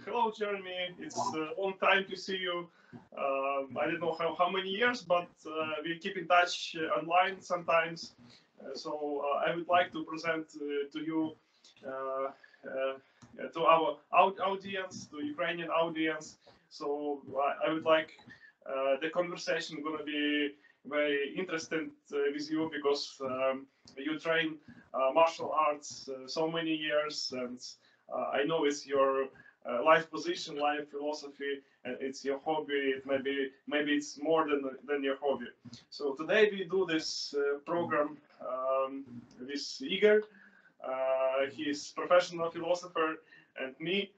Hello, Jeremy. It's a long time to see you. I don't know how many years, but we keep in touch online sometimes. So I would like to present to you, to our audience, to Ukrainian audience. So I would like the conversation going to be very interesting with you because you train martial arts so many years, and I know it's your life position, life philosophy, and it's your hobby. Maybe it's more than your hobby. So today we do this program with Igor. He's professional philosopher, and me,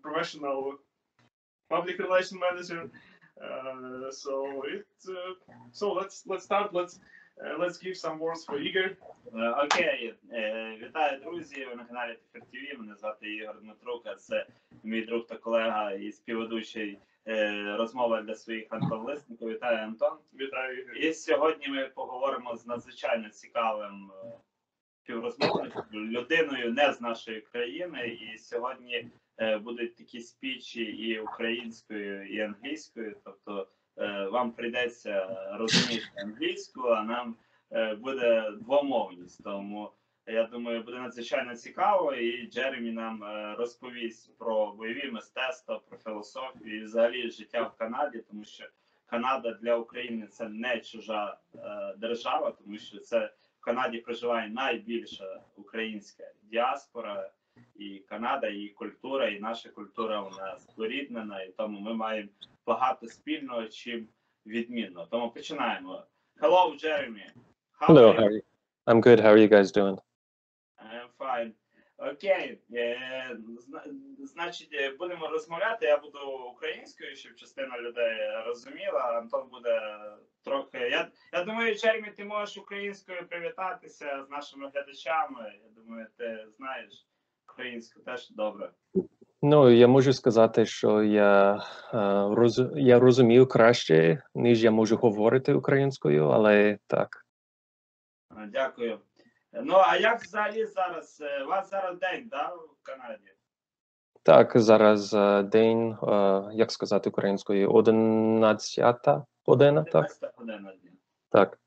professional public relation manager. So let's start. Let's give some words for Igor. Окей, вітаю, друзі, ви на каналі ТВ. Мене звати Ігор Дмитрук, це мій друг та колега і співведучий розмови для своїх антонлисників. Вітаю, Антон. Вітаю, Ігор. І сьогодні ми поговоримо з надзвичайно цікавим співрозмовником, людиною не з нашої країни. І сьогодні будуть такі спічі і українською, і англійською. Тобто вам прийдеться розуміти англійську, а нам буде двомовність. Тому, я думаю, буде надзвичайно цікаво. І Джеремі нам розповість про бойові мистецтва, про філософію і взагалі життя в Канаді. Тому що Канада для України – це не чужа держава, тому що це в Канаді проживає найбільша українська діаспора. І Канада, і культура, і наша культура у нас споріднена, і тому ми маємо багато спільного, чим відмінно. Тому починаємо. Hello, Jeremy. Hello, how are you? I'm good. How are you guys doing? I'm fine. Окей. Значить, будемо розмовляти. Я буду українською, щоб частина людей розуміла. Антон буде трохи... Я думаю, Джеремі, ти можеш українською привітатися з нашими глядачами. Я думаю, ти знаєш українську теж добре. Ну, я можу сказати, що я розумію краще, ніж я можу говорити українською, але так. Дякую. Ну, а як взагалі зараз? У вас зараз день, да, в Канаді? Так, зараз день, як сказати українською, 11 година, так? 11 година дня. Так.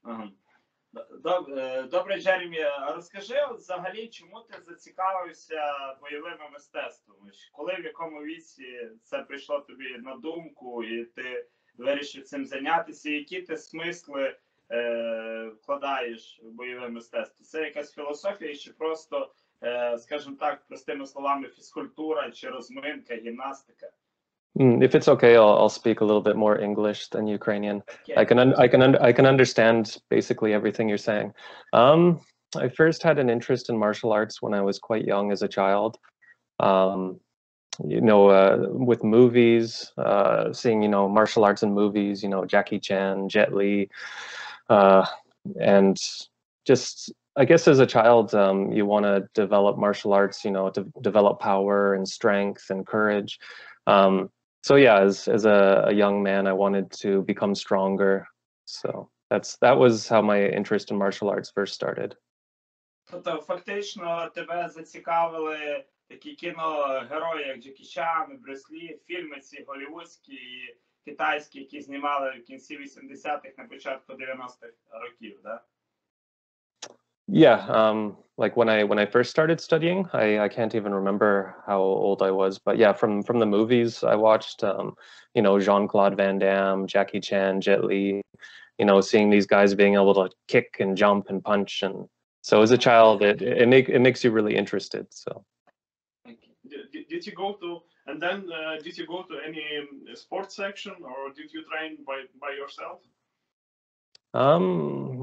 Ага. Добре, Джеремі, а розкажи от взагалі, чому ти зацікавився бойовими мистецтвами? Коли, в якому віці це прийшло тобі на думку і ти вирішив цим зайнятися? Які ти смисли вкладаєш в бойове мистецтво? Це якась філософія чи просто, скажімо так, простими словами, фізкультура чи розминка, гімнастика? If it's okay, I'll speak a little bit more English than Ukrainian. Okay. I can understand basically everything you're saying. I first had an interest in martial arts when I was quite young as a child. With movies, seeing martial arts in movies, Jackie Chan, Jet Li, and just I guess as a child, you want to develop martial arts, to develop power and strength and courage. So yeah, as a young man, I wanted to become stronger. So that was how my interest in martial arts first started. Тобто, фактично, тебе зацікавили такі кіногерої, як Джекі Чан, Брюс Лі, фільми ці голлівудські і китайські, які знімали в кінці 80-х, на початку 90-х років, да? Yeah, like when I first started studying, I can't even remember how old I was, but yeah, from the movies I watched, Jean-Claude Van Damme, Jackie Chan, Jet Li, seeing these guys being able to kick and jump and punch, and so as a child, it makes you really interested. So. Did you go to any sports section, or did you train by yourself?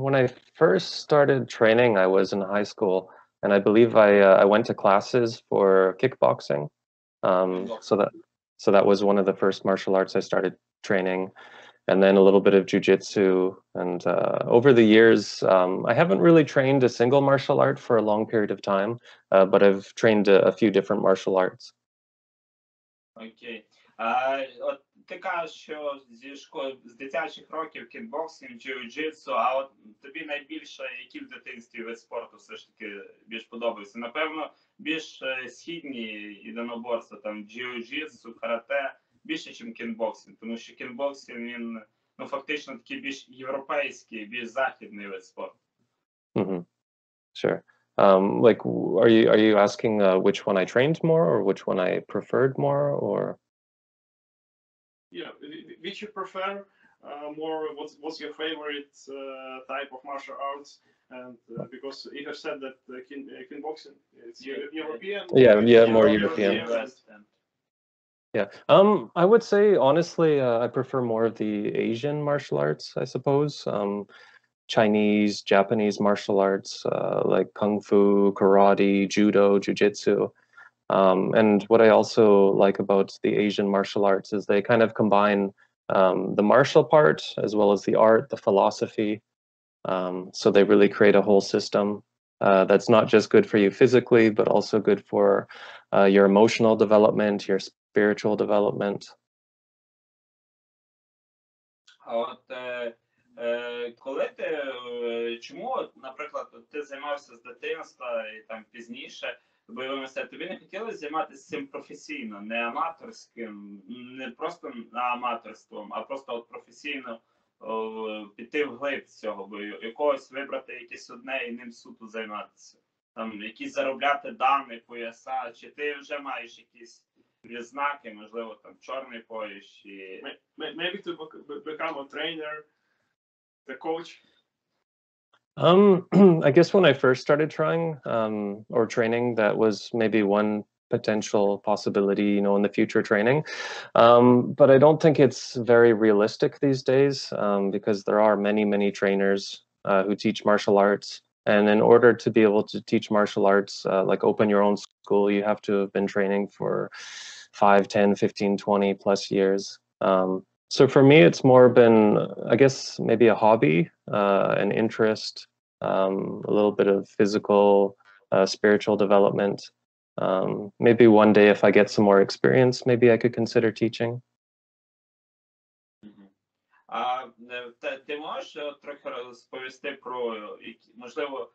When I first started training, I was in high school, and I believe I went to classes for kickboxing. So that was one of the first martial arts I started training, and then a little bit of jiu-jitsu. And over the years, I haven't really trained a single martial art for a long period of time, but I've trained a few different martial arts. Окей. От ти кажеш, що з дитячих років кікбоксинг, джиу-джитсу, а от тобі найбільше, які в дитинстві вид спорту все ж таки більш подобаються? Напевно, більш східні єдиноборства, там джиу-джитсу, карате, більше, ніж кікбоксинг, тому що кікбоксинг, він, ну, фактично такий більш європейський, більш західний вид спорту. Mm-hmm. Sure. Like, are you asking which one I trained more, or which one I preferred more, or? Yeah, which you prefer more? What's your favorite type of martial arts? And because you have said that kickboxing it's European. Yeah, more European. Yeah. I would say honestly, I prefer more of the Asian martial arts, I suppose. Chinese, Japanese martial arts, like kung fu, karate, judo, jiu-jitsu. And what I also like about the Asian martial arts is they kind of combine the martial part as well as the art, the philosophy. So they really create a whole system that's not just good for you physically, but also good for your emotional development, your spiritual development. Коли ти, чому, наприклад, ти займався з дитинства і там пізніше бойовими мистецтвами, тобі не хотілося займатися цим професійно, не аматорським, не просто аматорством, а просто от професійно піти вглиб цього бою, якогось вибрати якесь одне і ним суто займатися, там якісь заробляти дані, пояса, чи ти вже маєш якісь відзнаки, можливо, там чорний пояс, чи... Maybe to become a trainer, the coach? I guess when I first started trying or training, that was maybe one potential possibility, you know, in the future training. But I don't think it's very realistic these days because there are many trainers who teach martial arts. And in order to be able to teach martial arts, like open your own school, you have to have been training for 5, 10, 15, 20 plus years. So for me, it's more been, I guess, maybe a hobby, an interest, a little bit of physical, spiritual development. Maybe one day if I get some more experience, maybe I could consider teaching. А ти можеш трохи розповісти про, можливо,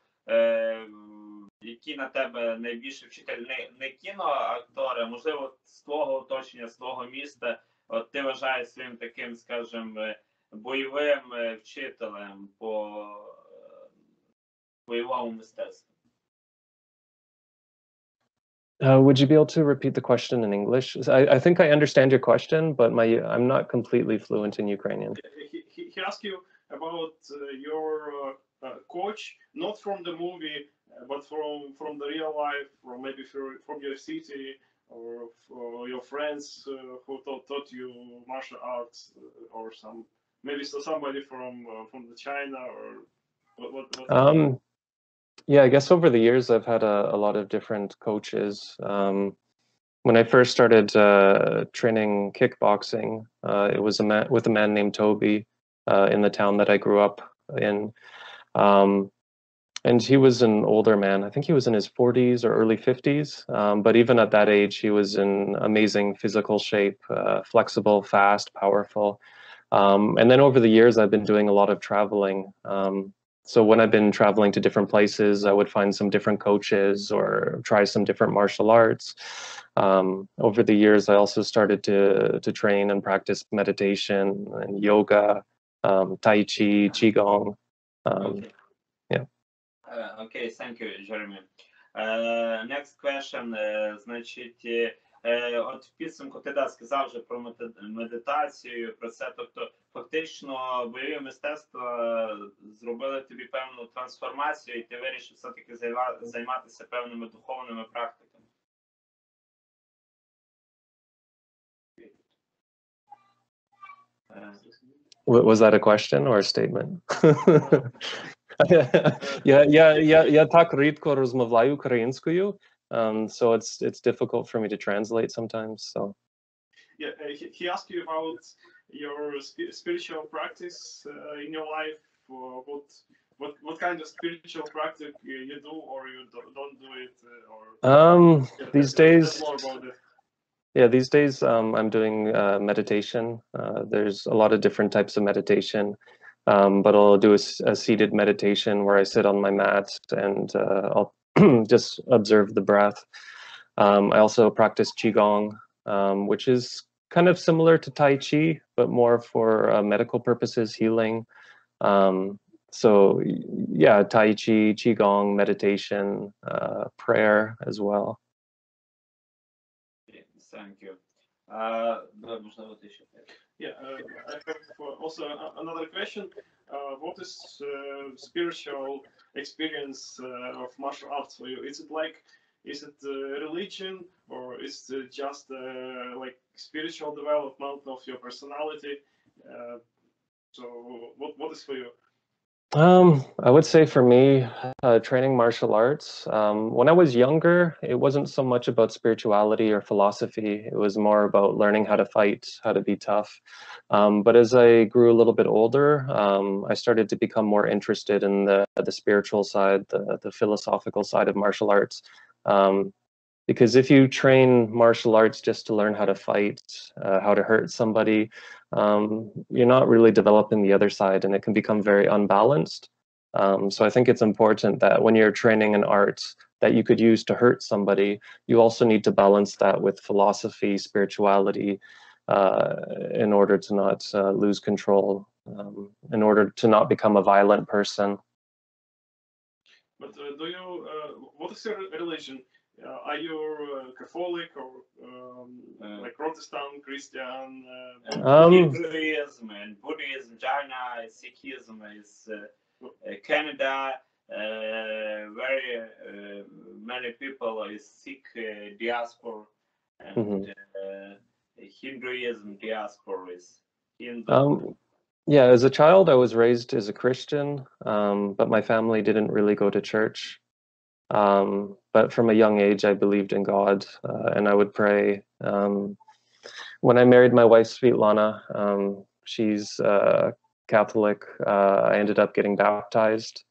які на тебе найбільше вчителі, не кіноактори, можливо, з твого оточення, з твого міста, от ти вважаєш своїм таким, скажімо, бойовим вчителем по бойовому мистецтву? Would you be able to repeat the question in English? I think I understand your question, but I'm not completely fluent in Ukrainian. He asked you about your coach, not from the movie, but from the real life, or maybe from your city, or your friends who taught you martial arts, or maybe somebody from China, or what? Yeah, I guess over the years I've had a lot of different coaches. When I first started training kickboxing, it was with a man named Toby in the town that I grew up in. And he was an older man. I think he was in his 40s or early 50s. But even at that age, he was in amazing physical shape, flexible, fast, powerful. And then over the years, I've been doing a lot of traveling. So when I've been traveling to different places, I would find some different coaches or try some different martial arts. Over the years, I also started to train and practice meditation and yoga, Tai Chi, Qigong. Okay. Yeah. Okay, thank you, Jeremy. Next question, значить, от в підсумку ти сказав вже про медитацію, про це, тобто фактично бойові мистецтва зробили тобі певну трансформацію і ти вирішив все-таки займатися певними духовними практиками. Was that a question or a statement? Я так рідко розмовляю українською, so it's difficult for me to translate sometimes. So yeah, he asked you about your spiritual practice in your life. What kind of spiritual practice you do or you don't do it? Or these days, more about it. Yeah, these days I'm doing meditation. There's a lot of different types of meditation, but I'll do a seated meditation where I sit on my mat and I'll just observe the breath. I also practice Qigong, which is kind of similar to Tai Chi, but more for medical purposes, healing. So yeah, Tai Chi, Qigong, meditation, prayer as well. Thank you. Yeah, I have also another question. What is spiritual experience of martial arts for you? Is it religion, or is it just like spiritual development of your personality? So what is for you? I would say for me, training martial arts, when I was younger, it wasn't so much about spirituality or philosophy. It was more about learning how to fight, how to be tough. But as I grew a little bit older, I started to become more interested in the spiritual side, the philosophical side of martial arts. Because if you train martial arts just to learn how to fight, how to hurt somebody, you're not really developing the other side, and it can become very unbalanced. So I think it's important that when you're training an art that you could use to hurt somebody, you also need to balance that with philosophy, spirituality, in order to not lose control, in order to not become a violent person. But what is your religion? Are you Catholic or like Protestant, Christian? Hinduism and Buddhism, Jaina, Sikhism is Canada. Very many people is Sikh diaspora, and Hinduism diaspora is Hindu. Yeah, as a child, I was raised as a Christian, but my family didn't really go to church. But from a young age, I believed in God, and I would pray. When I married my wife, Svetlana, she's Catholic. I ended up getting baptized.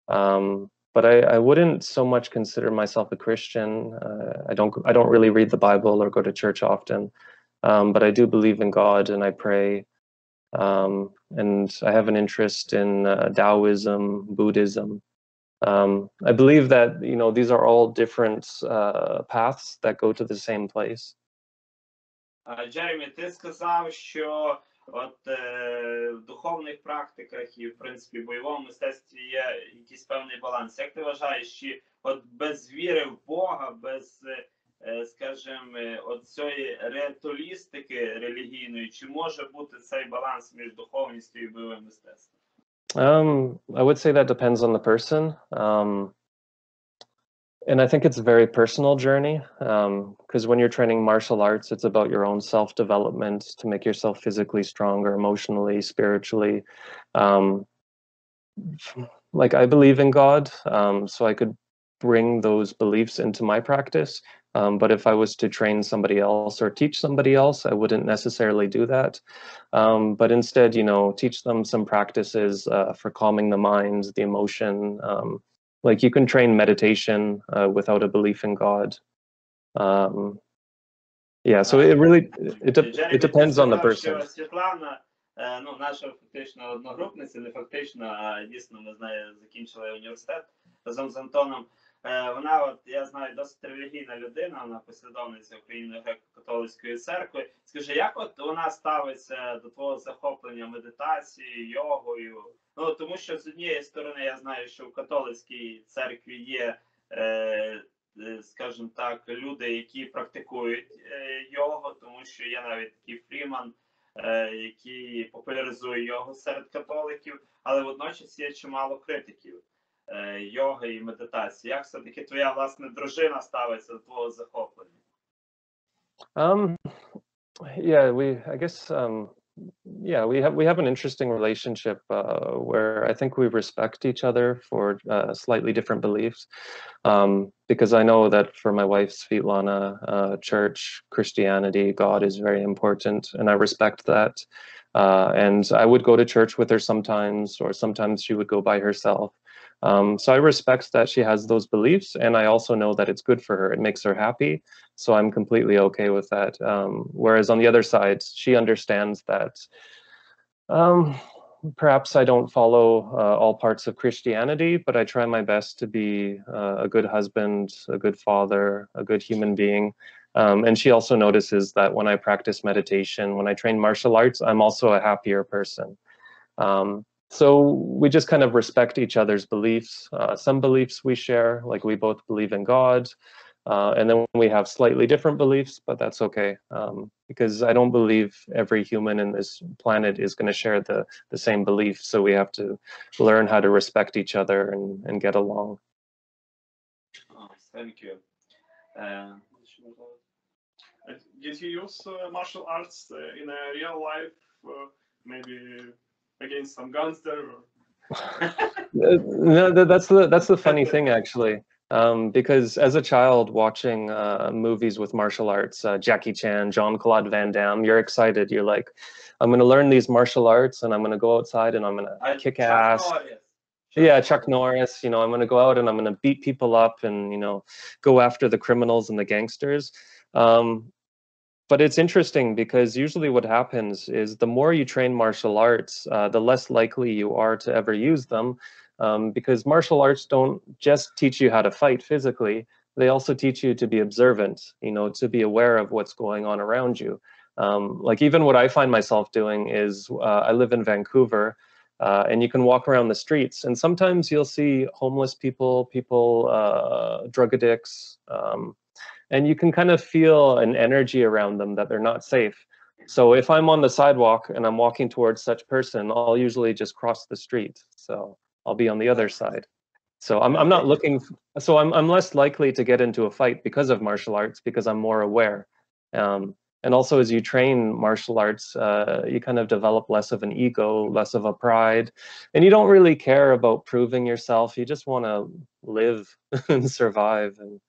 But I wouldn't so much consider myself a Christian. I don't really read the Bible or go to church often. But I do believe in God, and I pray. And I have an interest in Taoism, Buddhism. I believe that, these are all different paths that go to the same place. Джеремі, ти сказав, що от в духовних практиках і, в принципі, в бойовому мистецтві є якийсь певний баланс. Як ти вважаєш, чи от без віри в Бога, без, скажімо, от цієї ритуалістики релігійної, чи може бути цей баланс між духовністю і бойовим мистецтвом? I would say that depends on the person. And I think it's a very personal journey, because when you're training martial arts, it's about your own self-development to make yourself physically stronger, emotionally, spiritually. Like, I believe in God, so I could bring those beliefs into my practice. But if I was to train somebody else or teach somebody else, I wouldn't necessarily do that. But instead, teach them some practices for calming the mind, the emotion. Like, you can train meditation without a belief in God. Yeah, so it depends on the person. Світлана, наша фактично одногрупниця, не фактично, а дійсно ми з нею закінчили університет разом з Антоном. Вона, я знаю, досить релігійна людина, вона послідовниця Української греко-католицької церкви. Скажи, як от вона ставиться до твого захоплення медитацією, йогою? Тому що з однієї сторони я знаю, що в католицькій церкві є, скажімо так, люди, які практикують йогу, тому що є навіть такий Фріман, який популяризує йогу серед католиків, але водночас є чимало критиків йоги і медитації. Як все-таки твоя, власне, дружина ставиться до твого захоплення? We have an interesting relationship where I think we respect each other for slightly different beliefs. Because I know that for my wife, Svetlana, church, Christianity, God is very important, and I respect that. And I would go to church with her sometimes, or sometimes she would go by herself. So I respect that she has those beliefs, and I also know that it's good for her. It makes her happy, so I'm completely okay with that. Whereas on the other side, she understands that perhaps I don't follow all parts of Christianity, but I try my best to be a good husband, a good father, a good human being. And she also notices that when I practice meditation, when I train martial arts, I'm also a happier person. So we just kind of respect each other's beliefs. Some beliefs we share, like we both believe in God. And then we have slightly different beliefs, but that's okay. Because I don't believe every human in this planet is going to share the same belief. So we have to learn how to respect each other and get along. Oh, thank you. Did you use martial arts in a real life, maybe against some gangster? No, that's the funny thing, actually. Because as a child watching movies with martial arts, Jackie Chan, Jean-Claude Van Damme, you're excited. You're like, I'm going to learn these martial arts and I'm going to go outside and I'm going to kick ass. Yeah, Chuck Norris, I'm going to go out and I'm going to beat people up and, go after the criminals and the gangsters. But it's interesting because usually what happens is the more you train martial arts, the less likely you are to ever use them. Because martial arts don't just teach you how to fight physically, they also teach you to be observant, to be aware of what's going on around you. Like even what I find myself doing is I live in Vancouver, and you can walk around the streets and sometimes you'll see homeless people, drug addicts, and you can kind of feel an energy around them that they're not safe. So if I'm on the sidewalk and I'm walking towards such person, I'll usually just cross the street. So I'll be on the other side. So I'm not looking, so I'm less likely to get into a fight because of martial arts, because I'm more aware. And also as you train martial arts, you kind of develop less of an ego, less of a pride, and you don't really care about proving yourself. You just want to live and survive. And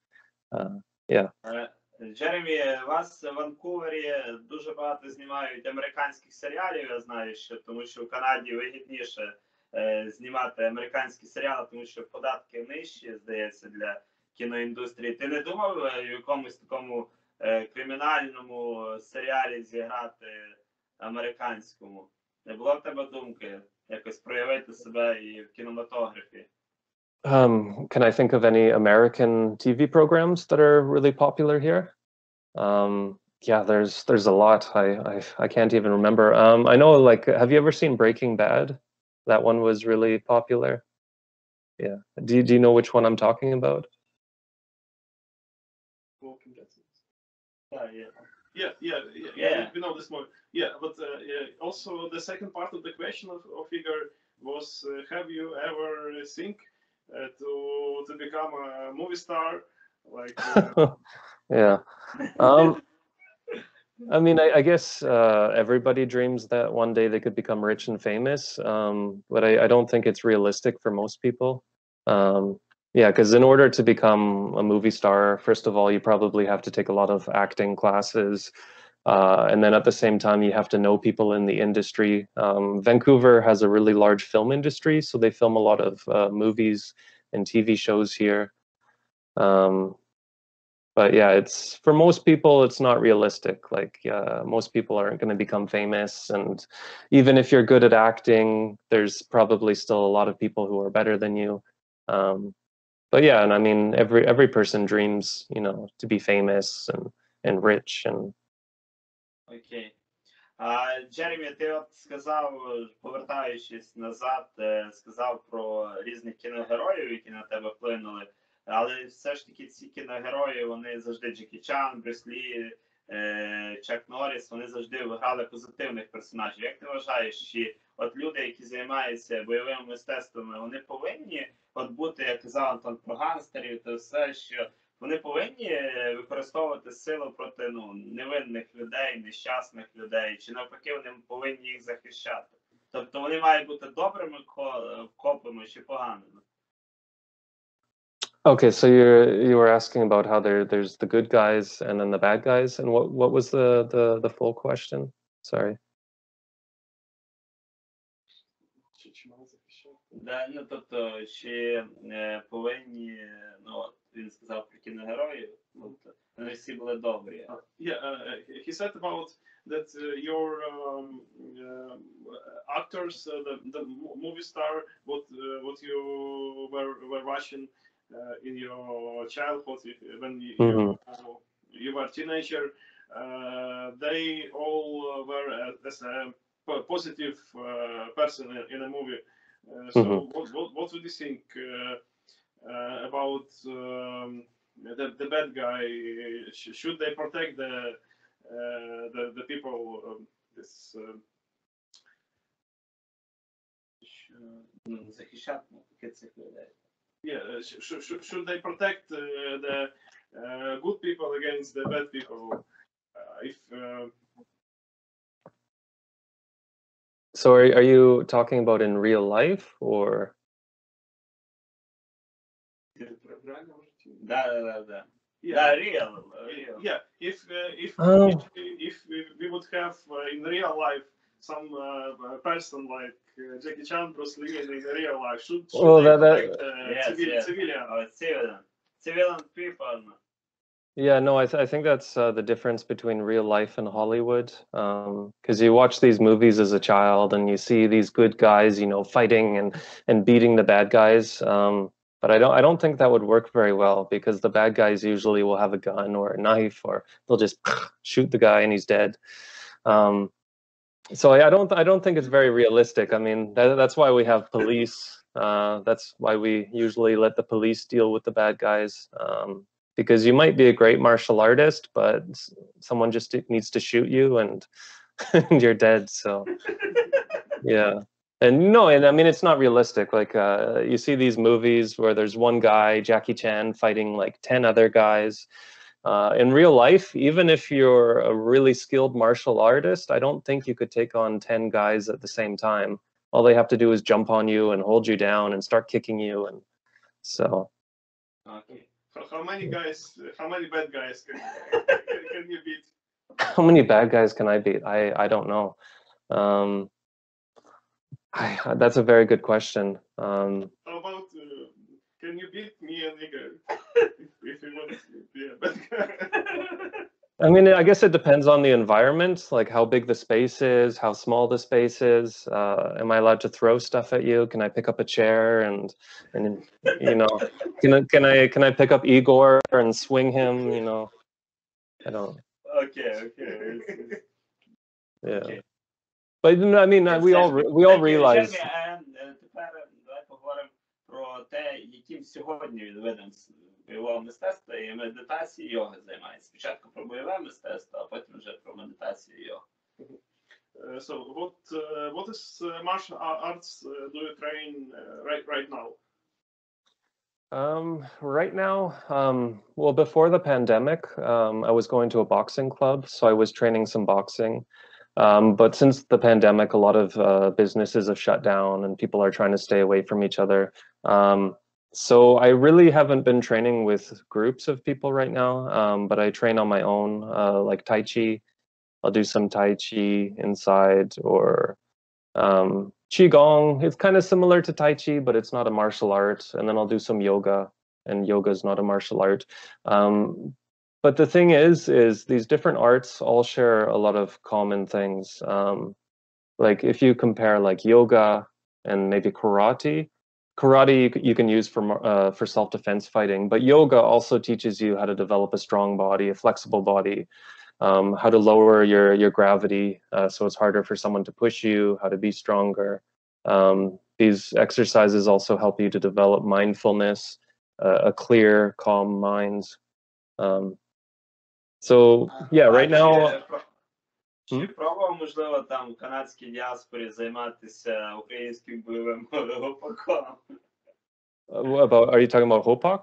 yeah. Джеремі, вас в Ванкувері дуже багато знімають американських серіалів, я знаю, тому що в Канаді вигідніше знімати американські серіали, тому що податки нижчі, здається, для кіноіндустрії. Ти не думав в якомусь такому кримінальному серіалі зіграти американському? Не було в тебе думки якось проявити себе і в кінематографі? Can I think of any American TV programs that are really popular here? Yeah, there's a lot. I can't even remember. I know, like, have you ever seen Breaking Bad? That one was really popular. Yeah. Do you know which one I'm talking about? Yeah. We know this more. Yeah, but also the second part of the question of Igor was, have you ever think to become a movie star? Like. Yeah. I mean, I guess everybody dreams that one day they could become rich and famous, but I don't think it's realistic for most people. Yeah, because in order to become a movie star, first of all, you probably have to take a lot of acting classes. And then at the same time, you have to know people in the industry. Vancouver has a really large film industry, so they film a lot of movies and TV shows here. But yeah, it's for most people, it's not realistic. Like most people aren't going to become famous. And even if you're good at acting, there's probably still a lot of people who are better than you. But yeah, and I mean, every person dreams, to be famous and rich. And Окей. Джеремі, ти от сказав, повертаючись назад, сказав про різних кіногероїв, які на тебе вплинули. Але все ж таки ці кіногерої, вони завжди Джекі Чан, Брюс Лі, Чак Норіс, вони завжди грали позитивних персонажів. Як ти вважаєш, чи от люди, які займаються бойовими мистецтвами, вони повинні от бути, як казав Антон, про гангстерів, то все, що вони повинні використовувати силу проти невинних людей, нещасних людей, чи навпаки вони повинні їх захищати? Тобто вони мають бути добрими копами чи поганими? Okay, so you were asking about how there's the good guys and then the bad guys, and what was the full question? Sorry. Да, ну, тобто, чи повинні, ну, от, він сказав про кіногероїв, тобто, вони всі були добрі. He said about that your actors, the movie star, what you were watching in your childhood, when you were a teenager, they all were as a positive person in a movie. So what would you think about the bad guy? Should they protect the people? This Захищати цих людей. Yeah, should they protect the good people against the bad people? If So are you talking about in real life or? Да. yeah, Да, real. yeah. If we would have in real life some person like Jackie Chan, Bruce Lee in real life, should they protect civilian? Civilian people. Yeah, no, I think that's the difference between real life and Hollywood. Because you watch these movies as a child and you see these good guys, you know, fighting and beating the bad guys. But I don't think that would work very well, because the bad guys usually will have a gun or a knife, or they'll just shoot the guy and he's dead. So I don't think it's very realistic. I mean, that's why we have police. That's why we usually let the police deal with the bad guys. Because you might be a great martial artist, but someone just needs to shoot you and you're dead. So yeah. And no, and I mean, it's not realistic. Like you see these movies where there's one guy, Jackie Chan, fighting like 10 other guys. In real life, even if you're a really skilled martial artist, I don't think you could take on 10 guys at the same time. All they have to do is jump on you and hold you down and start kicking you. And so. Okay. How many bad guys can you beat? How many bad guys can I beat? I don't know. That's a very good question. How about can you beat me and nigger if you want to be a bad guy? I mean, I guess it depends on the environment, like how big the space is, how small the space is. Am I allowed to throw stuff at you? Can I pick up a chair and you know, can I pick up Igor and swing him? You know, I don't. Okay. Yeah. Okay. But I mean, we all realize. Тепер давай поговоримо про те, яким сьогодні видом бойового мистецтва і медитації йоги займається. Спочатку про бойове мистецтво, а потім вже про медитацію і йогу. So what is martial arts do you train right now? Right now, well, before the pandemic, I was going to a boxing club, so I was training some boxing. But since the pandemic, a lot of businesses have shut down and people are trying to stay away from each other. So I really haven't been training with groups of people right now, but I train on my own, like Tai Chi. I'll do some Tai Chi inside, or Qigong. It's kind of similar to Tai Chi, but it's not a martial art. And then I'll do some yoga, and yoga is not a martial art. But the thing is these different arts all share a lot of common things. Like if you compare like yoga and maybe karate you can use for self-defense fighting, but yoga also teaches you how to develop a strong body, a flexible body, how to lower your gravity, so it's harder for someone to push you, how to be stronger. These exercises also help you to develop mindfulness, a clear, calm mind. So yeah, right now. Чи пробував, можливо, там в канадській діаспорі займатися українським бойовим гопаком? Are you talking about Hopak?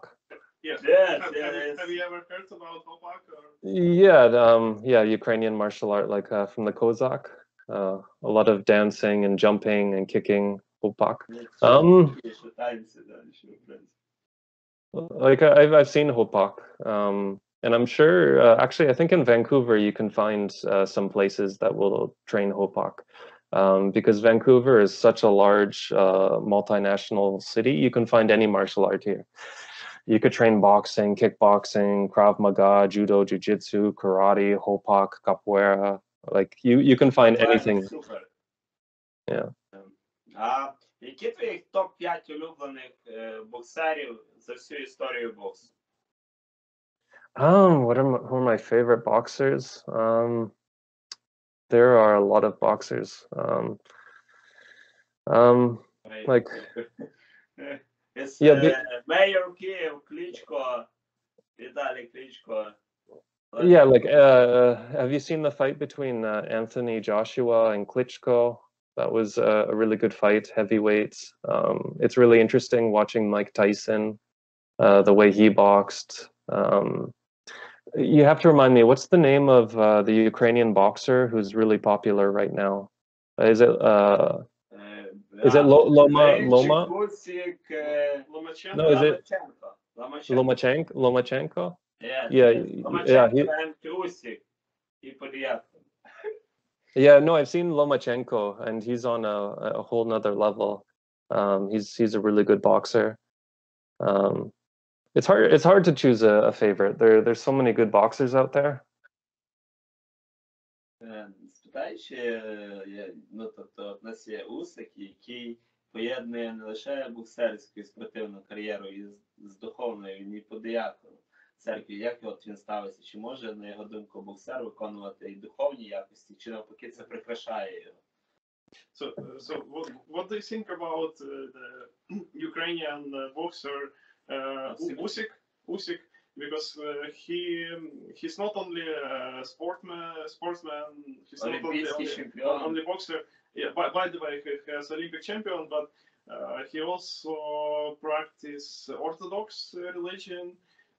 Yes. Have you ever heard about Hopak? Yeah, Ukrainian martial art, like from the Kozak. A lot of dancing and jumping and kicking. Hopak. Like I've seen Hopak. And I'm sure, actually, I think in Vancouver you can find some places that will train Hopak. because Vancouver is such a large multinational city. You can find any martial art here. You could train boxing, kickboxing, Krav Maga, judo, jiu-jitsu, karate, hopak, capoeira. Like you can find anything. Супер. Yeah. А які твої топ-5 улюблених боксерів за всю історію боксу? Who are my favorite boxers? There are a lot of boxers. Like Mayor Kiev, Klitschko, Vitaly Klitschko. Yeah, like have you seen the fight between Anthony Joshua and Klitschko? That was a really good fight, heavyweights. It's really interesting watching Mike Tyson, the way he boxed. You have to remind me, what's the name of the Ukrainian boxer who's really popular right now? Is it Loma? No, is it Lomachenko? Yeah, no, I've seen Lomachenko, and he's on a whole nother level. He's a really good boxer. It's hard to choose a favorite. There's so many good boxers out there. Спитаєш, тобто у нас є Усик, який поєднує не лише боксерську і спортивну кар'єру з духовною, він і подіякон церкві. Як от він ставиться? Чи може, на його думку, боксер виконувати і духовні якості, чи навпаки це прикрашає його? So what do you think about the Ukrainian boxer Usyk? Because he's not only a sportsman, he's not only boxer. Yeah, by the way, he has Olympic champion, but he also practice Orthodox religion,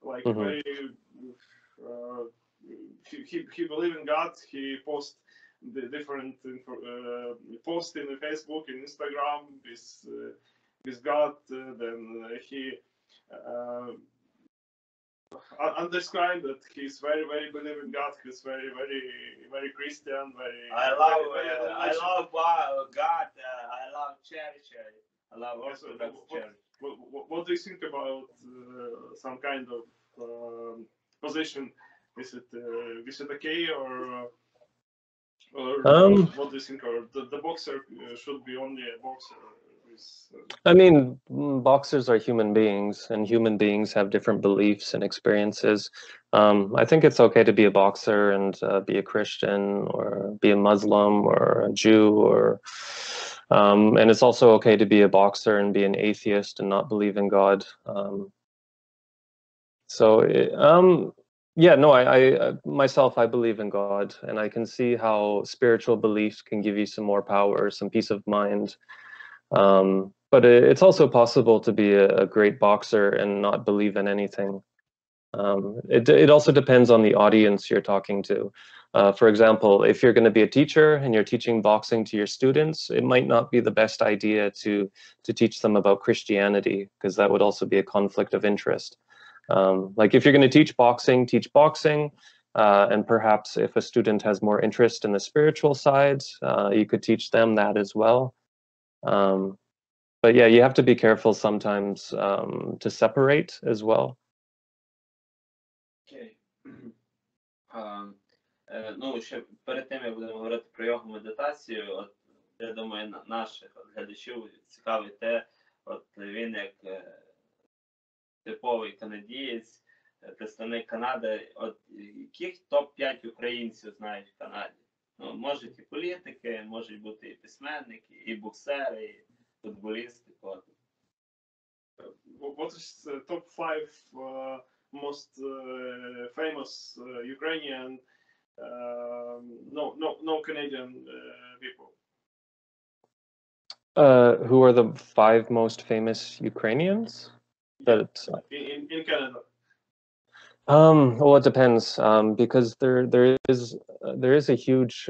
like very. He believe in God. He post the different post in Facebook and Instagram with God. Then he. Undescribed that he's very believe in God. He's very Christian. I love God. I love church. I love Orthodox church. What do you think about some kind of position? Is it okay or what do you think? Or the boxer should be only a boxer? I mean, boxers are human beings, and human beings have different beliefs and experiences. I think it's okay to be a boxer and be a Christian or be a Muslim or a Jew, and it's also okay to be a boxer and be an atheist and not believe in God. Yeah, no, I myself, I believe in God, and I can see how spiritual belief can give you some more power, some peace of mind. But it's also possible to be a great boxer and not believe in anything. It also depends on the audience you're talking to. For example, if you're going to be a teacher and you're teaching boxing to your students, it might not be the best idea to teach them about Christianity, because that would also be a conflict of interest. Like if you're going to teach boxing, and perhaps if a student has more interest in the spiritual side, you could teach them that as well. But yeah, you have to be careful sometimes to separate as well. Okay. Ну, ще перед тим, як будемо говорити про йогу медитацію, от, я думаю, наших глядачів цікавить те, от він як типовий канадієць, представник Канади, от яких топ-5 українців знають в Канаді? Ну, можуть і політики, можуть бути і письменники, і боксери, і футболісти. What is the top 5 most famous Ukrainian, no Canadian people? Who are the 5 most famous Ukrainians? In Canada. Well, it depends, because there is a huge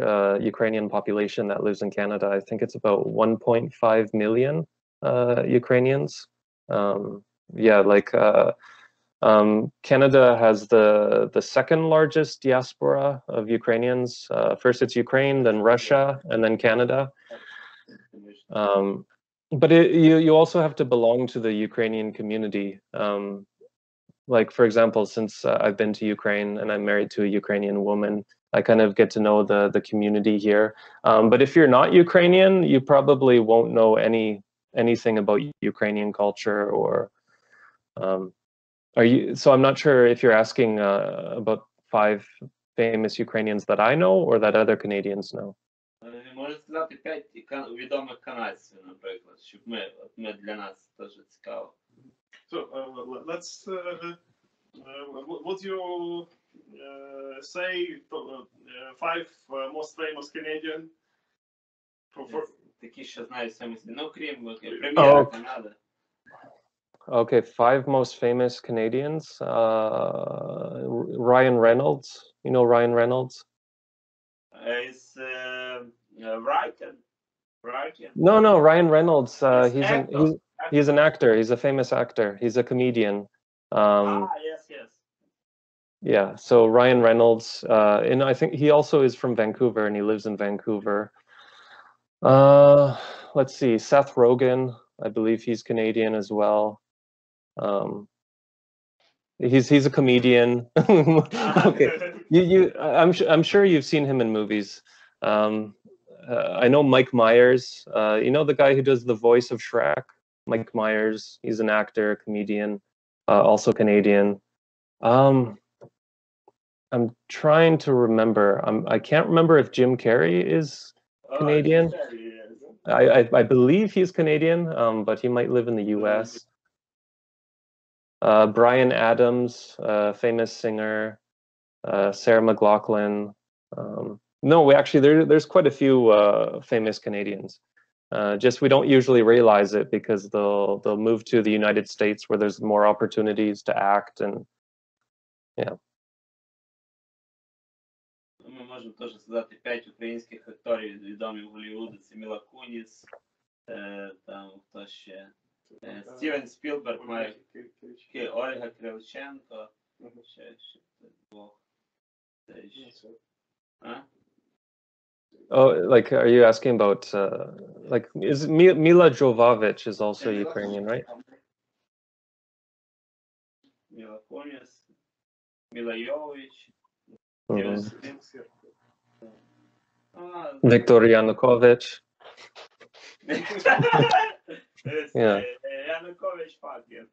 Ukrainian population that lives in Canada. I think it's about 1.5 million Ukrainians. Yeah, like Canada has the second largest diaspora of Ukrainians. First it's Ukraine, then Russia, and then Canada. But you also have to belong to the Ukrainian community. Like, for example, since I've been to Ukraine and I'm married to a Ukrainian woman, I kind of get to know the community here. But if you're not Ukrainian, you probably won't know anything about Ukrainian culture or so I'm not sure if you're asking about 5 famous Ukrainians that I know or that other Canadians know. Можу сказати 5 відомих канадців, наприклад, щоб ми для нас теж цікаво. So let's would you say 5 most famous Canadian? Такі, що знають самі, ну, крім прем'єра Канади. Okay, 5 most famous Canadians. Ryan Reynolds. You know Ryan Reynolds? Is Wright? No, Ryan Reynolds. He's an actor. He's a famous actor. He's a comedian. Yes. Yeah, so Ryan Reynolds, and I think he also is from Vancouver and he lives in Vancouver. Let's see, Seth Rogen, I believe he's Canadian as well. He's a comedian. Okay, I'm sure you've seen him in movies. I know Mike Myers. You know the guy who does the voice of Shrek? Mike Myers. He's an actor, comedian, also Canadian. I'm trying to remember. I can't remember if Jim Carrey is Canadian. I believe he's Canadian, but he might live in the U.S. Bryan Adams, famous singer. Sarah McLachlan. No, actually, there's quite a few famous Canadians. Just we don't usually realize it because they'll move to the United States where there's more opportunities to act and yeah. Ми можемо теж сказати 5 українських акторів відомі в Голлівуді. Це Міла Куніс, там хто ще? Стівен Спілберг, Ольга Кривченко, ще двох. Oh, like, are you asking about, like, is Mila Jovovich is also Ukrainian, right? Mila Kunis, Mila Jovovich, Viktor Yanukovych. Yeah. Yanukovych fucking.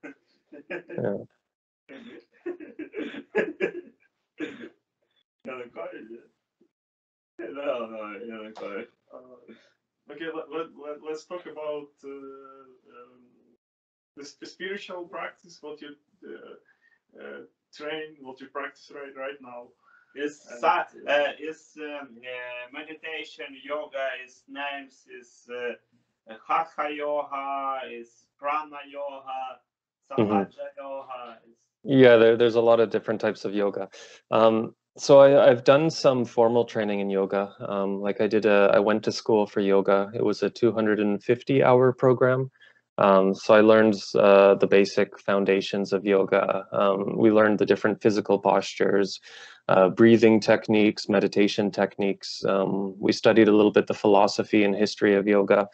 Yeah. Yanukovych? No, Yanukovych. Okay, let's talk about the spiritual practice, what you train, what you practice right now. Is meditation, yoga, is names, is hatha yoga, is prana yoga, sahaja yoga. Yeah, there's a lot of different types of yoga. So I've done some formal training in yoga. Like I went to school for yoga. It was a 250-hour program. So I learned the basic foundations of yoga. We learned the different physical postures, breathing techniques, meditation techniques. We studied a little bit the philosophy and history of yoga.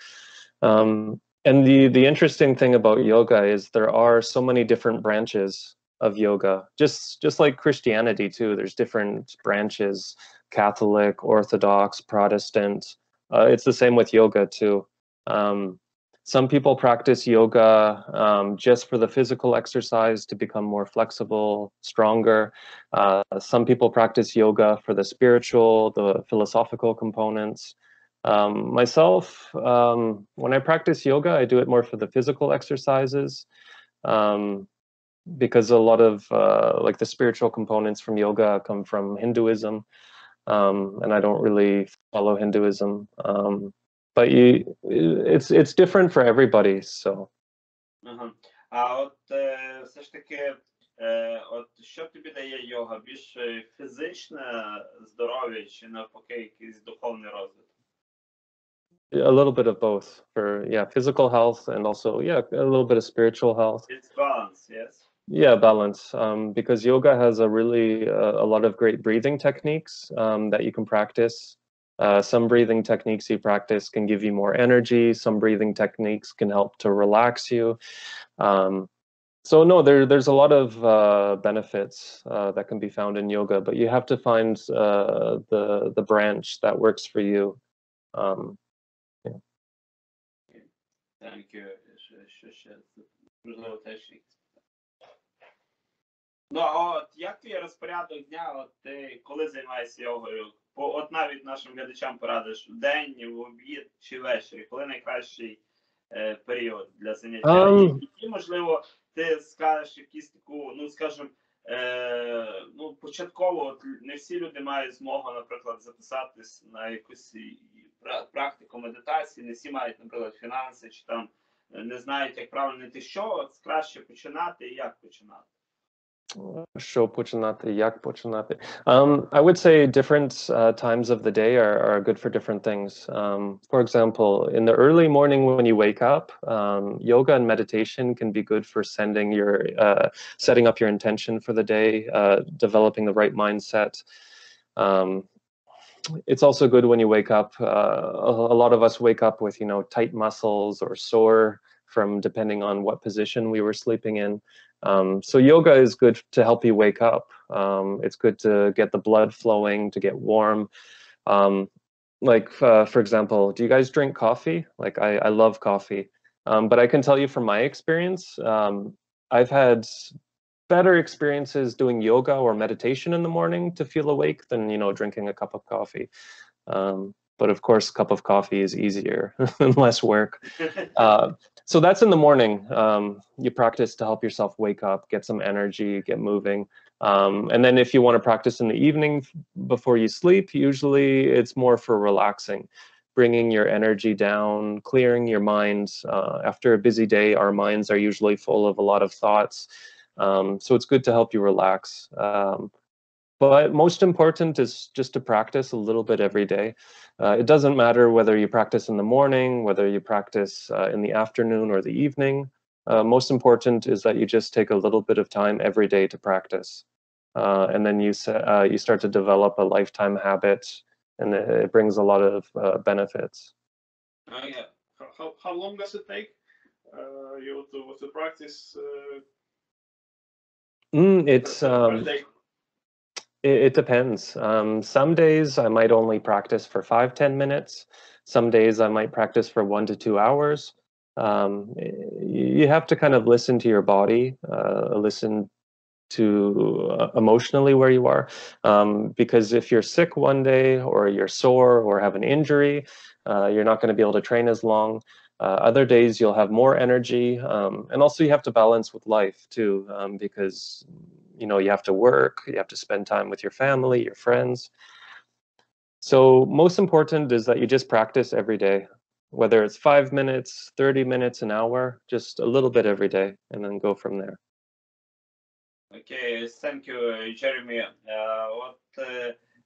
And the interesting thing about yoga is there are so many different branches of yoga, just like Christianity too. There's different branches: Catholic, Orthodox, Protestant. It's the same with yoga too. Some people practice yoga just for the physical exercise to become more flexible, stronger. Some people practice yoga for the spiritual, the philosophical components. Myself, when I practice yoga, I do it more for the physical exercises. Because a lot of like the spiritual components from yoga come from Hinduism, and I don't really follow Hinduism. But it's different for everybody. So. А от все ж таки, от що тобі дає йога? Більш фізичне здоров'я чи навпаки якийсь духовний розвиток? A little bit of both for physical health and also a little bit of spiritual health. It's balance, yes. Yeah, balance. Because yoga has a really a lot of great breathing techniques that you can practice. Some breathing techniques you practice can give you more energy. Some breathing techniques can help to relax you. So no, there's a lot of benefits that can be found in yoga, but you have to find the branch that works for you. Yeah. Thank you. Ще можливо теж якісь. Ну, а от як твій розпорядок дня, от ти коли займаєшся йогою? От навіть нашим глядачам порадиш вдень, в обід чи ввечері, коли найкращий період для заняття? Які, можливо, ти скажеш якісь таку, ну, скажімо, ну, початково, от не всі люди мають змогу, наприклад, записатись на якусь практику медитації, не всі мають, наприклад, фінанси, чи там не знають, як правильно йти. Що краще починати і як починати? Що починати, як починати? I would say different times of the day are good for different things. For example, in the early morning when you wake up, yoga and meditation can be good for setting up your intention for the day, developing the right mindset. It's also good when you wake up. A lot of us wake up with, you know, tight muscles or sore from depending on what position we were sleeping in. So yoga is good to help you wake up. It's good to get the blood flowing, to get warm. Like, for example, do you guys drink coffee? Like, I love coffee. But I can tell you from my experience, I've had better experiences doing yoga or meditation in the morning to feel awake than, you know, drinking a cup of coffee. But of course, a cup of coffee is easier and less work. So that's in the morning. You practice to help yourself wake up, get some energy, get moving. And then if you want to practice in the evening before you sleep, usually it's more for relaxing, bringing your energy down, clearing your mind. After a busy day, our minds are usually full of a lot of thoughts. So it's good to help you relax. But most important is just to practice a little bit every day. It doesn't matter whether you practice in the morning, whether you practice in the afternoon or the evening. Most important is that you just take a little bit of time every day to practice. And then you start to develop a lifetime habit, and it brings a lot of benefits. Yeah. How long does it take you to practice? It depends. Some days I might only practice for 5-10 minutes. Some days I might practice for 1 to 2 hours. You have to kind of listen to your body, listen to emotionally where you are. Because if you're sick one day or you're sore or have an injury, you're not going to be able to train as long. Other days you'll have more energy. And also you have to balance with life too, because you know, you have to work, you have to spend time with your family, your friends. So most important is that you just practice every day, whether it's 5 minutes, 30 minutes, an hour, just a little bit every day, and then go from there. Okay, thank you, Джеремі. От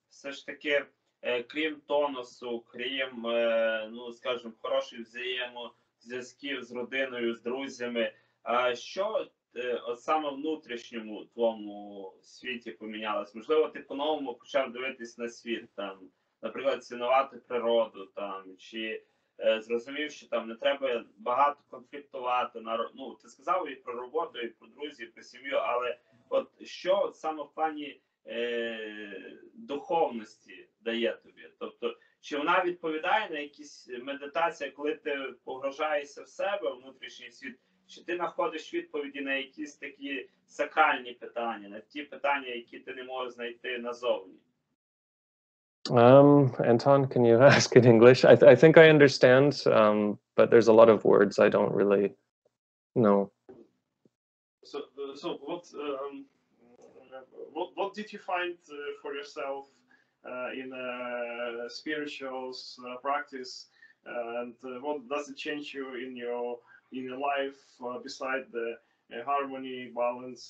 все ж таки, крім тонусу, крім, ну, скажімо, хороших взаємозв'язків з родиною, з друзями, що от саме внутрішньому твоєму світі помінялось? Можливо, ти по-новому почав дивитись на світ, там, наприклад, цінувати природу, там, чи зрозумів, що там не треба багато конфліктувати. Ну, ти сказав і про роботу, і про друзів, і про сім'ю, але от що саме в плані духовності дає тобі? Тобто, чи вона відповідає на якісь медитації, коли ти погружаєшся в себе, внутрішній світ, чи ти знаходиш відповіді на якісь такі сакральні питання, на ті питання, які ти не можеш знайти назовні? Anton, can you ask in English? I think I understand, but there's a lot of words I don't really know. So what did you find for yourself in spiritual practice, and what does it change you in your life beside the harmony, balance,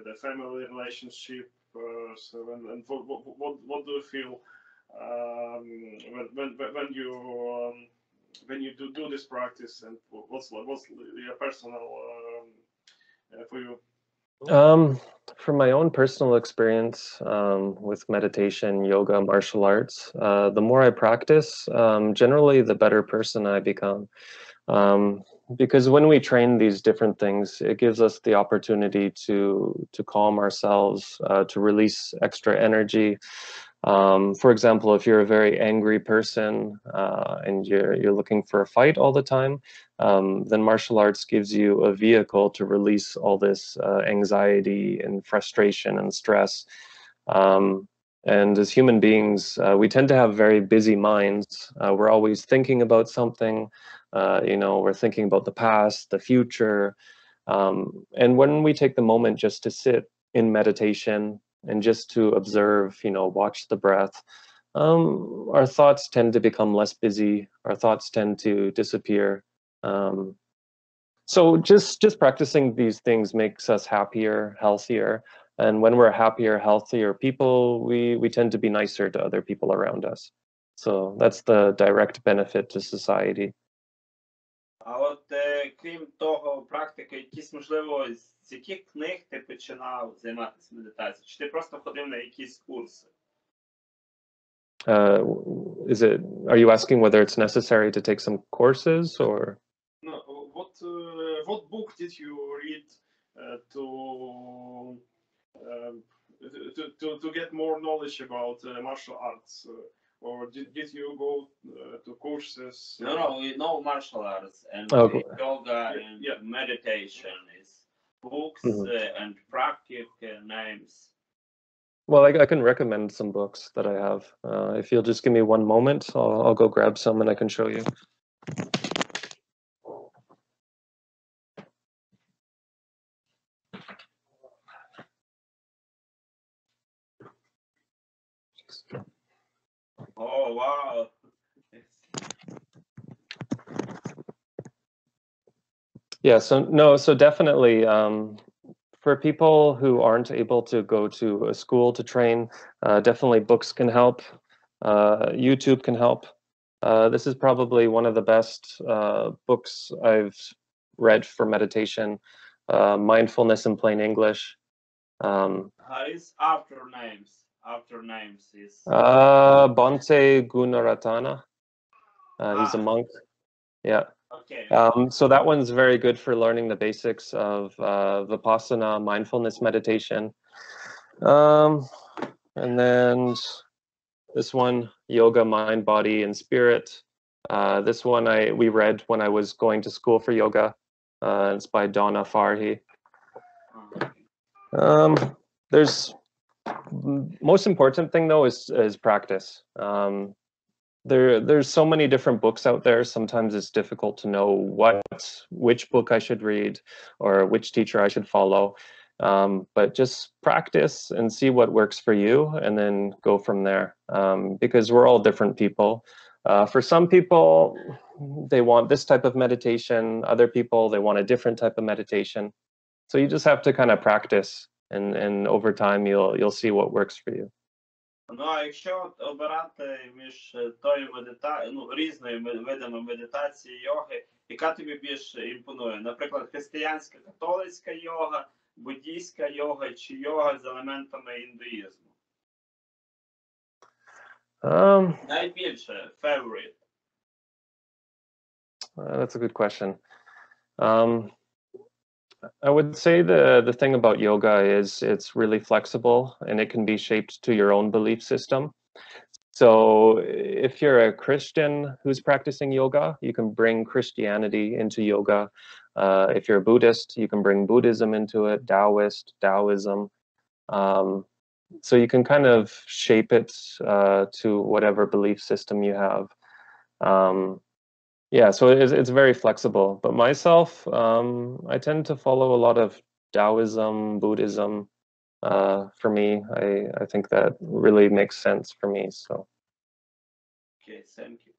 the family relationship? And what do you feel when you do this practice, and what's your personal for you? From my own personal experience with meditation, yoga, martial arts, the more I practice, generally the better person I become. Because when we train these different things, it gives us the opportunity to calm ourselves, to release extra energy. For example, if you're a very angry person and you're looking for a fight all the time, then martial arts gives you a vehicle to release all this anxiety and frustration and stress. And as human beings, we tend to have very busy minds. We're always thinking about something. We're thinking about the past, the future. And when we take the moment just to sit in meditation and just to observe, watch the breath, our thoughts tend to become less busy. Our thoughts tend to disappear. So just practicing these things makes us happier, healthier. And when we're happier, healthier people, we tend to be nicer to other people around us. So that's the direct benefit to society. А от крім того, практики, якісь, можливо, з яких книг ти починав займатися медитацією? Чи ти просто ходив на якісь курси? Are you asking whether it's necessary to take some courses or? No, what book did you read to get more knowledge about martial arts? Or did you go to courses? No martial arts and yoga and meditation is books and practice names. Well, I can recommend some books that I have. If you'll just give me one moment, I'll go grab some and I can show you. Oh, wow. Yeah, so definitely for people who aren't able to go to a school to train, definitely books can help. YouTube can help. This is probably one of the best books I've read for meditation, Mindfulness in Plain English. His after names is Bhante Gunaratana. He's a monk. Yeah. Okay. So that one's very good for learning the basics of Vipassana, mindfulness meditation. And then this one, Yoga, Mind, Body, and Spirit. This one we read when I was going to school for yoga. It's by Donna Farhi. There's most important thing though is practice. There's so many different books out there. Sometimes it's difficult to know which book I should read or which teacher I should follow. But just practice and see what works for you and then go from there. Because we're all different people. For some people, they want this type of meditation. Other people, they want a different type of meditation. So you just have to kind of practice and over time you'll see what works for you. Ну, а якщо обирати між тою різними видами медитації, йоги, яка тобі більш імпонує? Наприклад, християнська, католицька йога, буддійська йога чи йога з елементами індуїзму? Найбільше, favorite. That's a good question. I would say the thing about yoga is it's really flexible and it can be shaped to your own belief system. So if you're a Christian who's practicing yoga, you can bring Christianity into yoga. If you're a Buddhist, you can bring Buddhism into it, Taoism. So you can kind of shape it to whatever belief system you have. Yeah, so it's very flexible. But myself, I tend to follow a lot of Taoism, Buddhism. For me, I think that really makes sense for me. So. Okay, thank you.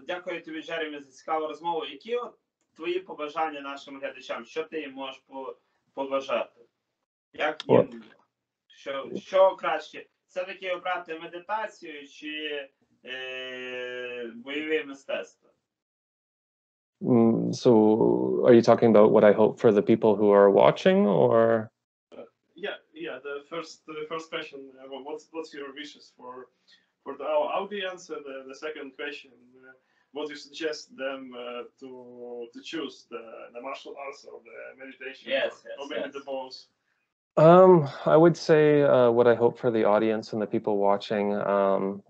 Дякую тобі, Джеремі, за цікаву розмову. Які твої побажання нашим глядачам? Що ти їм можеш побажати? Як їм? Що краще? Все-таки обрати медитацію чи бойові мистецтва? So are you talking about what I hope for the people who are watching, or? Yeah. The first question. What's your wishes for our audience, and the second question, what you suggest them to choose the martial arts or the meditation? Or maybe the both. I would say what I hope for the audience and the people watching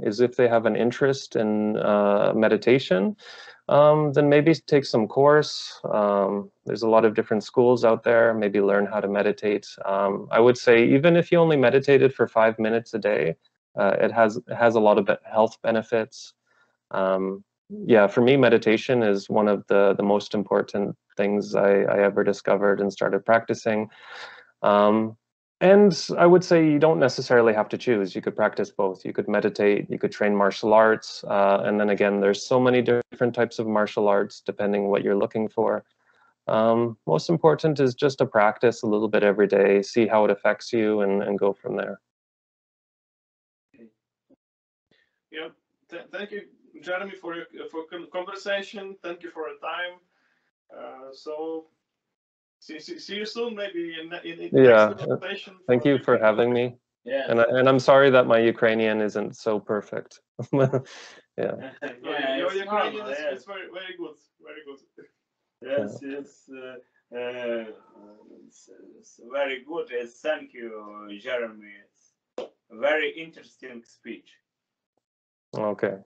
is if they have an interest in meditation, then maybe take some course. There's a lot of different schools out there. Maybe learn how to meditate. I would say even if you only meditated for 5 minutes a day, it has a lot of health benefits. Yeah, for me, meditation is one of the most important things I ever discovered and started practicing. And I would say you don't necessarily have to choose. You could practice both. You could meditate, you could train martial arts. And then again, there's so many different types of martial arts depending what you're looking for. Most important is just to practice a little bit every day, see how it affects you, and go from there. Yeah, thank you, Jeremy, for conversation. Thank you for your time. So see you soon, maybe in next conversation. Thank you for having me. Yeah. And I'm sorry that my Ukrainian isn't so perfect. Yeah. Your Ukrainian is very, very good. Very good. Yes, it's very good. Thank you, Jeremy. It's a very interesting speech. Okay.